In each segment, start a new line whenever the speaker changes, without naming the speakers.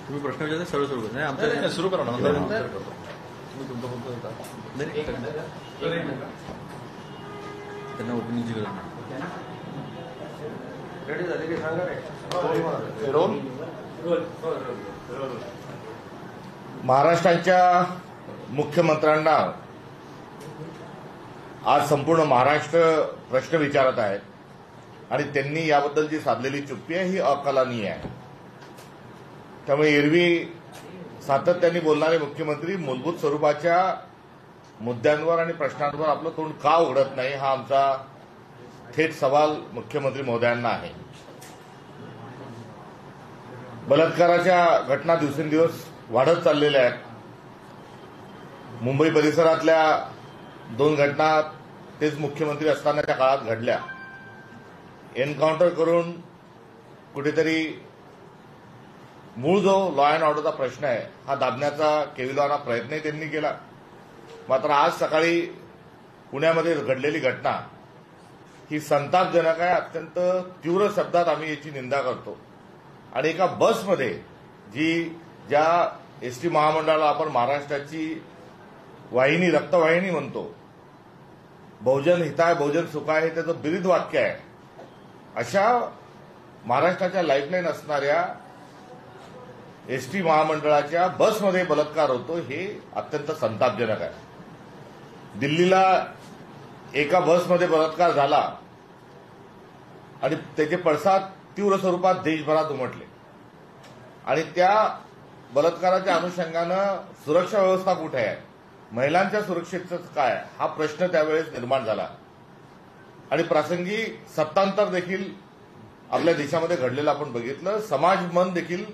तुम्ही प्रश्न विचारता सरळ सुरू नाही आमच्या सुरू करा ना तुम्ही तुमचा बोलतो त्यांना ओपनिंगची गरज नाही.
रेडी झाली की सांगा रे.
महाराष्ट्राच्या मुख्यमंत्र्यांना आज संपूर्ण महाराष्ट्र प्रश्न विचारत आहेत आणि त्यांनी याबद्दल जी साधलेली चुप्पी आहे ही अकलनीय आहे. त्यामुळे एरवी सातत्याने बोलणारे मुख्यमंत्री मूलभूत स्वरूपाच्या मुद्द्यांवर आणि प्रश्नांवर आपलं तोंड का उघडत नाही हा आमचा थेट सवाल मुख्यमंत्री महोदयांना आहे. बलात्काराच्या घटना दिवसेंदिवस वाढत चाललेल्या आहेत. मुंबई परिसरातल्या 2 घटना तेच मुख्यमंत्री असतानाच्या काळात घडल्या. एन्काउंटर करून कुठेतरी मूळ जो लॉ अँड ऑर्डरचा प्रश्न आहे हा दाबण्याचा केविलवाना प्रयत्नही त्यांनी केला. मात्र आज सकाळी पुण्यामध्ये घडलेली घटना ही संतापजनक आहे. अत्यंत तीव्र शब्दात आम्ही याची निंदा करतो. आणि एका बसमध्ये ज्या एसटी महामंडळाला आपण महाराष्ट्राची वाहिनी रक्तवाहिनी म्हणतो, बहुजन हिताय बहुजन सुखाय हे त्याचं बिरीद वाक्य आहे, अशा महाराष्ट्राच्या लाईफलाईन असणाऱ्या एसटी महामंडळाच्या बसमध्ये बलात्कार होतो हे अत्यंत संतापजनक आहे. दिल्लीला एका बसमध्ये बलात्कार झाला आणि त्याचे पडसाद तीव्र स्वरूपात देशभरात उमटले आणि त्या बलात्काराच्या अनुषंगानं सुरक्षा व्यवस्था कुठे आहे, महिलांच्या सुरक्षेचं काय हा प्रश्न त्यावेळेस निर्माण झाला. आणि प्रासंगी सत्तांतर देखील आपल्या देशामध्ये घडलेलं आपण बघितलं. समाज मन देखील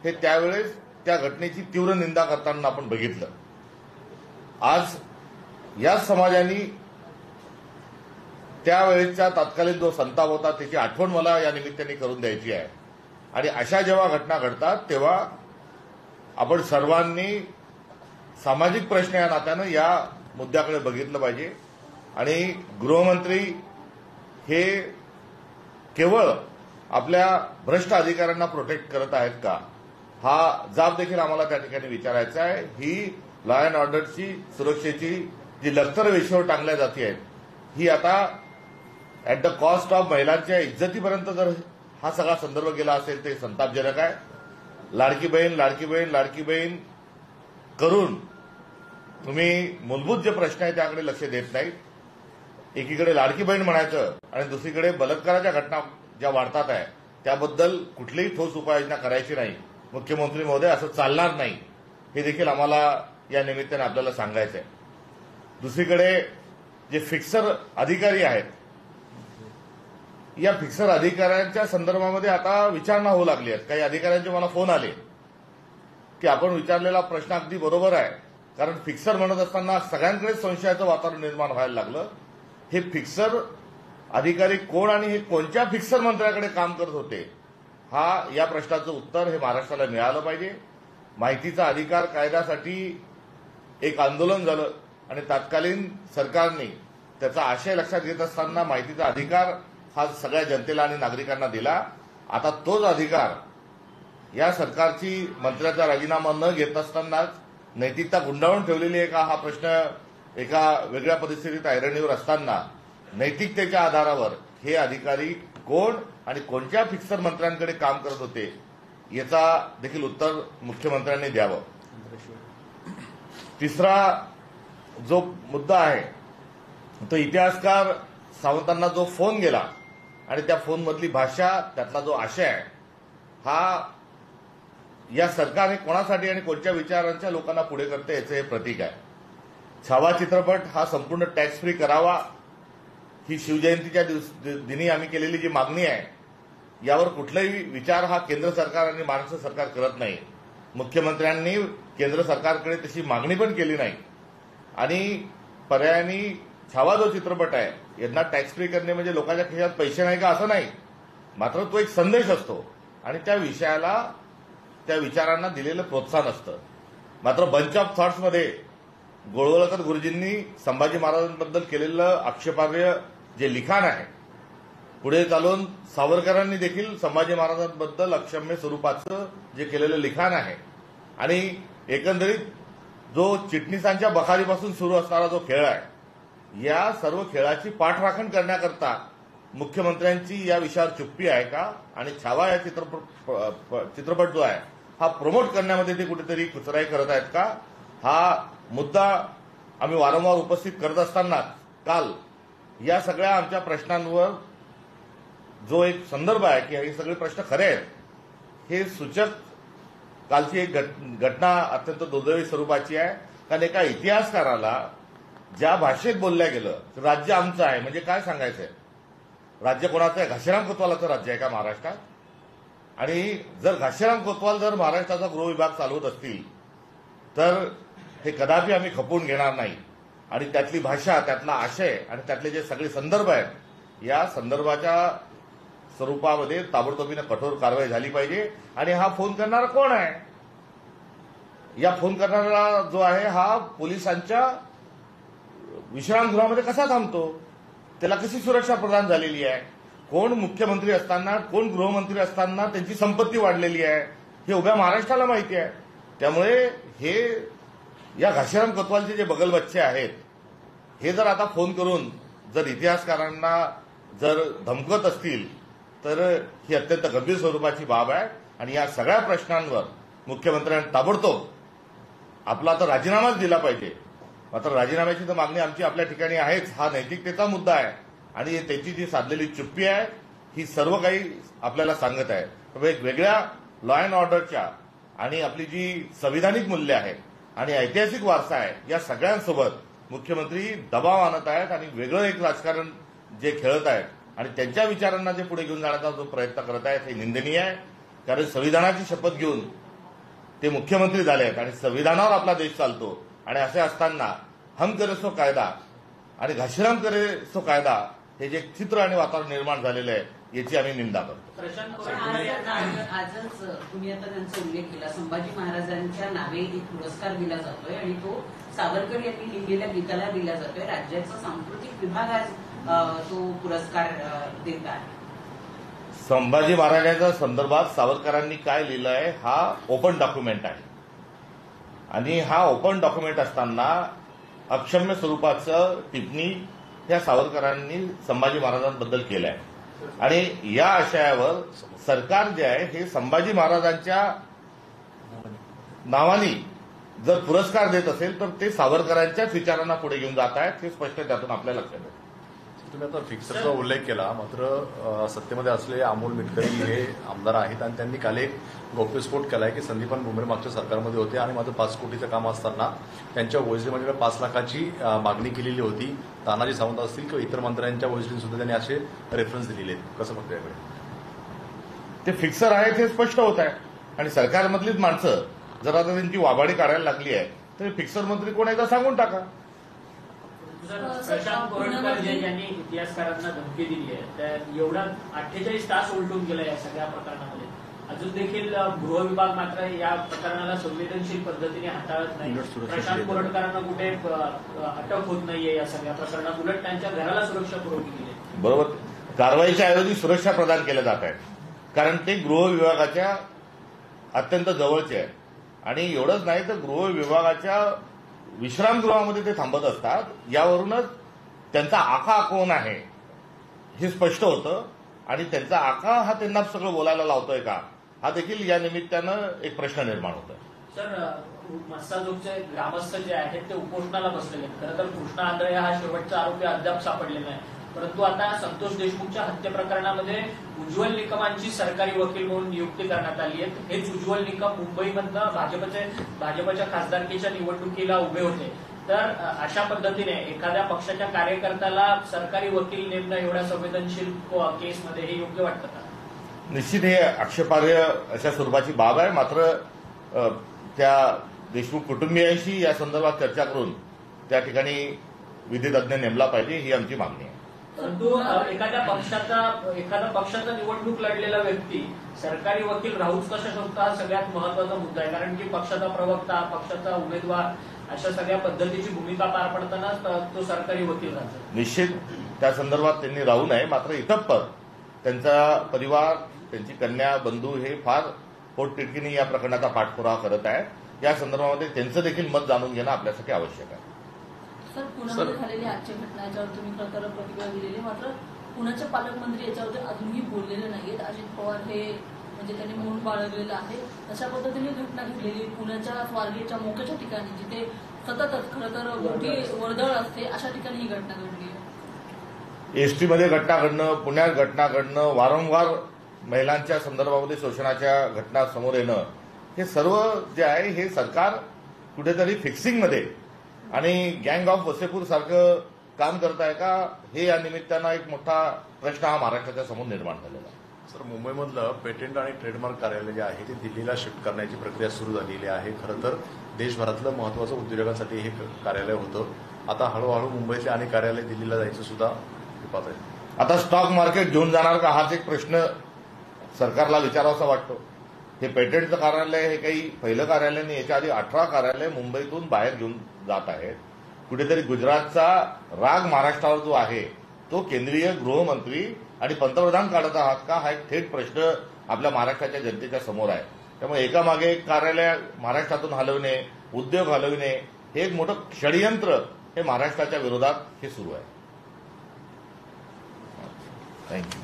हे त्यावेळेस त्या घटनेची तीव्र निंदा करताना आपण बघितलं. आज या समाजाने त्यावेळेसचा तत्कालीन जो संताप होता त्याची आठवण मला या निमित्ताने करून द्यायची आहे. आणि अशा जेव्हा घटना घडतात तेव्हा आपण सर्वांनी सामाजिक प्रश्न या नात्यानं या मुद्द्याकडे बघितलं पाहिजे. आणि गृहमंत्री हे केवळ आपल्या भ्रष्ट अधिकाऱ्यांना प्रोटेक्ट करत आहेत का हा जाब देखील आम्हाला त्या ठिकाणी विचारायचा आहे. ही लॉ अँड ऑर्डरची सुरक्षेची जी लष्कर वेशीवर टांगल्या जाते आहेत ही आता ऍट द कॉस्ट ऑफ महिलांच्या इज्जतीपर्यंत जर हा सगळा संदर्भ गेला असेल ते संतापजनक आहे. लाडकी बहीण लाडकी बहीण लाडकी बहीण करून तुम्ही मूलभूत जे प्रश्न आहे त्याकडे लक्ष देत नाहीत. एकीकडे लाडकी बहीण म्हणायचं आणि दुसरीकडे बलात्काराच्या घटना ज्या वाढतात आहे त्याबद्दल कुठलीही ठोस उपाययोजना करायची नाही. मुख्यमंत्री महोदय असं चालणार नाही हे देखील आम्हाला या निमित्ताने आपल्याला सांगायचं आहे. दुसरीकडे जे फिक्सर अधिकारी आहेत या फिक्सर अधिकाऱ्यांच्या संदर्भामध्ये आता विचारणा होऊ लागली आहे. काही अधिकाऱ्यांचे मला फोन आले की आपण विचारलेला प्रश्न अगदी बरोबर आहे, कारण फिक्सर म्हणत असताना सगळ्यांकडे संशयाचं वातावरण निर्माण व्हायला लागलं. हे फिक्सर अधिकारी कोण आणि हे कोणत्या फिक्सर मंत्र्याकडे काम करत होते हा या प्रश्नाचं उत्तर हे महाराष्ट्राला मिळालं पाहिजे. माहितीचा अधिकार कायद्यासाठी एक आंदोलन झालं आणि तत्कालीन सरकारने त्याचा आशय लक्षात घेत असताना माहितीचा अधिकार हा सगळ्या जनतेला आणि नागरिकांना दिला. आता तोच अधिकार या सरकारची मंत्र्याचा राजीनामा न घेत असतानाच नैतिकता गुंडाळून ठेवलेली आहे का हा प्रश्न एका वेगळ्या परिस्थितीत ऐरणीवर असताना नैतिकतेच्या आधारावर हे अधिकारी कोण आणि कोणत्या फिक्सर मंत्र्यांकडे काम करत होते याचा देखील उत्तर मुख्यमंत्र्यांनी द्यावं. तिसरा जो मुद्दा आहे तो इतिहासकार सावंतांना जो फोन गेला आणि त्या फोनमधली भाषा त्यातला जो आशय आहे हा या सरकारने कोणासाठी आणि कोणत्या विचारांच्या लोकांना पुढे करते याचं हे प्रतीक आहे. छावा चित्रपट हा संपूर्ण टॅक्स फ्री करावा ही शिवजयंतीच्या दिनी आम्ही केलेली जी मागणी आहे यावर कुठलाही विचार हा केंद्र सरकार आणि महाराष्ट्र सरकार करत नाही. मुख्यमंत्र्यांनी केंद्र सरकारकडे तशी मागणी पण केली नाही आणि पर्यायाने छावा जो चित्रपट आहे यांना टॅक्स फ्री करणे म्हणजे लोकांच्या खिशात पैसे नाही का असं नाही, मात्र तो एक संदेश असतो आणि त्या विषयाला त्या विचारांना दिलेलं प्रोत्साहन असतं. मात्र बंच ऑफ थॉट्समध्ये गोळवलकर गुरुजींनी संभाजी महाराजांबद्दल केलेलं आक्षेपार्ह जे लिखाण आहे पुढे चालून सावरकरांनी देखील संभाजी महाराजांबद्दल अक्षम्य स्वरूपाचं जे केलेलं लिखाण आहे आणि एकंदरीत जो चिटणीसांच्या बखारीपासून सुरू असणारा जो खेळ आहे, या सर्व खेळाची पाठराखण करण्याकरता मुख्यमंत्र्यांची या विषयावर चुप्पी आहे का आणि छावा या चित्रपट जो आहे हा प्रमोट करण्यामध्ये ते कुठेतरी कुचराई करत आहेत का, हा मुद्दा आम्ही वारंवार उपस्थित करत असताना काल या सगळ्या आमच्या प्रश्नांवर जो एक संदर्भ आहे की हे सगळे प्रश्न खरे आहेत, हे सूचक कालची एक घटना अत्यंत दुर्दैवी स्वरूपाची आहे. कारण एका इतिहासकाराला ज्या भाषेत बोलल्या गेलं राज्य आमचं आहे म्हणजे काय सांगायचंय, राज्य कोणाचं आहे? घाशीराम कोतवालाचं राज्य आहे का महाराष्ट्रात? आणि जर घाशीराम कोतवाल जर महाराष्ट्राचा गृहविभाग चालवत असतील तर हे कदापि आम्ही खपवून घेणार नाही. आणि त्यातली भाषा, त्यातला आशय आणि त्यातले जे सगळे संदर्भ आहेत, या संदर्भाच्या स्वरूपामध्ये ताबडतोबीने कठोर कारवाई झाली पाहिजे. आणि हा फोन करणारा कोण आहे? या फोन करणारा जो आहे हा पोलिसांच्या विश्रामगृहामध्ये कसा थांबतो? त्याला कशी सुरक्षा प्रदान झालेली आहे? कोण मुख्यमंत्री असताना, कोण गृहमंत्री असताना त्यांची संपत्ती वाढलेली आहे हे उभ्या महाराष्ट्राला माहिती आहे. त्यामुळे हे या घाशीराम कोतवालचे जे बगलबच्चे आहेत हे जर आता फोन करून जर इतिहासकारांना जर धमकत असतील तर ही अत्यंत गंभीर स्वरूपाची बाब आहे. आणि या सगळ्या प्रश्नांवर मुख्यमंत्र्यांनी ताबडतोब आपला तर राजीनामाच दिला पाहिजे. मात्र राजीनाम्याची तर मागणी आमची आपल्या ठिकाणी आहेच, हा नैतिकतेचा मुद्दा आहे. आणि त्याची जी साधलेली चुप्पी आहे ही सर्व काही आपल्याला सांगत आहे. एक वेगळ्या लॉ अँड ऑर्डरच्या आणि आपली जी संविधानिक मूल्य आहेत आणि ऐतिहासिक वारसा आहे या सगळ्यांसोबत मुख्यमंत्री दबाव आणत आहेत आणि वेगळं एक राजकारण जे खेळत आहेत आणि त्यांच्या विचारांना जे पुढे घेऊन जाण्याचा जो प्रयत्न करत आहेत हे निंदनीय आहे. कारण संविधानाची शपथ घेऊन ते मुख्यमंत्री झाले आहेत आणि संविधानावर आपला देश चालतो. आणि असे असताना हम करे सो कायदा आणि घाशीराम करे सो कायदा हे जे चित्र आणि वातावरण निर्माण झालेलं आहे याची आम्ही निंदा करतो.
आजच तुम्ही आता त्यांचा उल्लेख केला, संभाजी महाराजांच्या नावे एक पुरस्कार दिला जातोय आणि तो सावरकर यांनी लिहिलेल्या गीताला दिला जातोय. राज्याचा सांस्कृतिक विभाग आज तो पुरस्कार देत आहे.
संभाजी महाराजांच्या संदर्भात सावरकरांनी काय लिहिलं आहे हा ओपन डॉक्युमेंट आहे. आणि हा ओपन डॉक्युमेंट असताना अक्षम्य स्वरूपाचं टिप्पणी या सावरकरांनी संभाजी महाराजांबद्दल केलं आहे. आणि या आशयावर सरकार जे आहे हे संभाजी महाराजांच्या नावाने जर पुरस्कार देत असेल तर ते सावरकरांच्याच विचारांना पुढे घेऊन जात आहेत हे स्पष्ट त्यातून आपल्या लक्षात येतं.
तुम्ही आता फिक्सरचा उल्लेख केला, मात्र सत्तेमध्ये असलेले अमोल मिटकरी हे आमदार आहेत आणि त्यांनी काल एक गौप्यस्फोट केलाय की संदीपान भुमरे मागच्या सरकारमध्ये होते आणि मात्र 5 कोटीचं काम असताना त्यांच्या वॉइसलीमध्ये 5 लाखाची मागणी केलेली होती. तानाजी सावंत असतील किंवा इतर मंत्र्यांच्या वॉइसली सुद्धा त्यांनी असे रेफरन्स दिलेले आहेत. कसं बघतो याकडे?
ते फिक्सर आहेत हे स्पष्ट होत आहे. आणि सरकारमधलीच माणसं जर आता त्यांची वाबाडी काढायला लागली आहे तर फिक्सर मंत्री कोण एकदा सांगून टाका.
प्रशांत कोरटकर ज्यांनी इतिहासकारांना धमकी दिली आहे त्या एवढा 48 तास उलटून गेला या सगळ्या प्रकरणामध्ये, अजून देखील गृह विभाग मात्र या प्रकरणाला संवेदनशील पद्धतीने हाताळत नाही. प्रशांत कोरटकरांना कुठे अटक होत नाहीये या सगळ्या प्रकरणात, उलट त्यांच्या घराला सुरक्षा पुरवली गेली.
बरोबर, कारवाईच्या ऐवजी सुरक्षा प्रदान केल्या जात आहे कारण ते गृह विभागाच्या अत्यंत जवळचे आहे. आणि एवढंच नाही तर गृह विभागाच्या विश्रामगृहामध्ये ते थांबत असतात. यावरूनच त्यांचा आका कोण आहे हे स्पष्ट होतं. आणि त्यांचा आका हा त्यांना सगळं बोलायला लावतोय का हा देखील या निमित्तानं एक प्रश्न निर्माण होतोय.
सर, मस्साजोगचे ग्रामस्थ जे आहेत ते उपोषणाला बसलेले. खरं तर कृष्णा आंधळे हा शेवटचा आरोपी अद्याप सापडलेला आहे. परंतु आता संतोष देशमुखच्या हत्या प्रकरणामध्ये उज्ज्वल निकमांची सरकारी वकील म्हणून नियुक्ती करण्यात आली आहे. हेच उज्ज्वल निकम मुंबईमधनं भाजपच्या खासदारकीच्या निवडणुकीला उभे होते. तर अशा पद्धतीने एखाद्या पक्षाच्या कार्यकर्त्याला सरकारी वकील नेमणं एवढ्या संवेदनशील केसमध्ये हे योग्य वाटतं का?
निश्चित हे आक्षेपार्ह अशा स्वरूपाची बाब आहे. मात्र त्या देशमुख कुटुंबियांशी या संदर्भात चर्चा करून त्या ठिकाणी विधी तज्ज्ञ नेमला पाहिजे ही आमची मागणी आहे.
परंतु एखादा पक्षाचा निवडणूक लढलेला व्यक्ती सरकारी वकील राहूच कसा शकतो हा सगळ्यात महत्वाचा मुद्दा आहे. कारण की पक्षाचा प्रवक्ता, पक्षाचा उमेदवार अशा सगळ्या पद्धतीची भूमिका पार पडतानाच तो सरकारी वकील राहतो.
निश्चित त्या संदर्भात त्यांनी राहू नये. मात्र इतप्पर त्यांचा परिवार, त्यांची कन्या, बंधू हे फार पोटतिडकीने या प्रकरणाचा पाठपुरावा करत आहे. या संदर्भामध्ये त्यांचं देखील मत जाणून घेणं आपल्यासाठी आवश्यक आहे.
सर, पुण्यामध्ये झालेली आजची घटना याच्यावर तुम्ही प्रकारे प्रतिक्रिया दिलेली, मात्र पुण्याचे पालकमंत्री याच्यावरती अजूनही बोललेले नाहीत. अजित पवार हे म्हणजे त्यांनी मौन बाळगलेलं आहे. अशा पद्धतीने घटना घडलेली पुण्याच्या स्वारगेटच्या मोक्याच्या ठिकाणी, जिथे सततच खरं तर मोठी वर्दळ असते, अशा ठिकाणी ही घटना घडली आहे.
एसटीमध्ये घटना घडणं, पुण्यात घटना घडणं, वारंवार महिलांच्या संदर्भामध्ये शोषणाच्या घटना समोर येणं, हे सर्व जे आहे हे सरकार कुठेतरी फिक्सिंगमध्ये आणि गँग ऑफ वसेपूर सारखं काम करत आहे का, हे या निमित्तानं एक मोठा प्रश्न हा महाराष्ट्राच्या समोर निर्माण झालेला आहे.
सर, मुंबईमधलं पेटंट आणि ट्रेडमार्क कार्यालय जे आहे ते दिल्लीला शिफ्ट करण्याची प्रक्रिया सुरू झालेली आहे. खरं तर देशभरातलं महत्त्वाचं उद्योजकांसाठी हे कार्यालय होतं. आता हळूहळू मुंबईतले अनेक कार्यालय दिल्लीला जायचं सुद्धा विपात आहे.
आता स्टॉक मार्केट घेऊन जाणार का, हाच एक प्रश्न सरकारला विचारावासा वाटतो. हे पेटंटचं कार्यालय हे काही पहिलं कार्यालय नाही. याच्या आधी 18 कार्यालय मुंबईतून बाहेर घेऊन जात आहेत. कुठेतरी गुजरातचा राग महाराष्ट्रावर जो आहे तो केंद्रीय गृहमंत्री आणि पंतप्रधान काढत आहात का, हा एक थेट प्रश्न आपल्या महाराष्ट्राच्या जनतेच्या समोर आहे. त्यामुळे एकामागे एक कार्यालय महाराष्ट्रातून हलवणे, उद्योग हलवणे, हे एक मोठं षडयंत्र हे महाराष्ट्राच्या विरोधात हे सुरू आहे. थँक्यू.